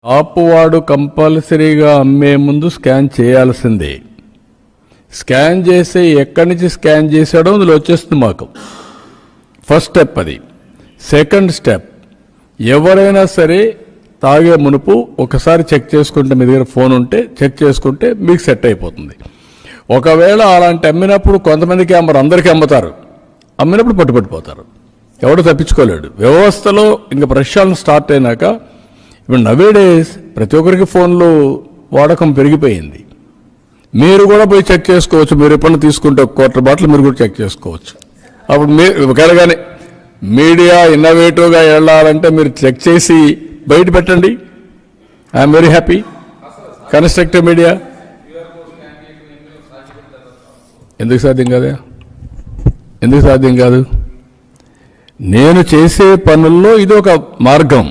ఆపువాడు కంపల్సరీగా అమ్మే ముందు స్కాన్ చేయాల్సిందే. స్కాన్ చేసి ఎక్కడి నుంచి స్కాన్ చేశాడో అందులో వచ్చేస్తుంది మాకు. ఫస్ట్ స్టెప్ అది. సెకండ్ స్టెప్, ఎవరైనా సరే తాగే మునుపు ఒకసారి చెక్ చేసుకుంటే, మీ దగ్గర ఫోన్ ఉంటే చెక్ చేసుకుంటే మీకు సెట్ అయిపోతుంది. ఒకవేళ అలాంటి అమ్మినప్పుడు కొంతమందికి అమ్మరు, అందరికీ అమ్ముతారు. అమ్మినప్పుడు పట్టుబడిపోతారు, ఎవడు తప్పించుకోలేడు. వ్యవస్థలో ఇంకా ప్రశ్నలు స్టార్ట్ అయినాక ఇప్పుడు నవేడేస్ ప్రతి ఒక్కరికి ఫోన్లు వాడకం పెరిగిపోయింది. మీరు కూడా పోయి చెక్ చేసుకోవచ్చు. మీరు ఎప్పుడైనా తీసుకుంటే ఒక క్వార్టర్ బాటిల్ మీరు కూడా చెక్ చేసుకోవచ్చు. అప్పుడు మీరు ఒకవేళ మీడియా ఇన్నోవేటివ్గా వెళ్ళాలంటే మీరు చెక్ చేసి బయట పెట్టండి. I'm very happy. Constructive media ఎందుకు సాధ్యం కాదా? ఎందుకు సాధ్యం కాదు? నేను చేసే పనుల్లో ఇది ఒక మార్గం.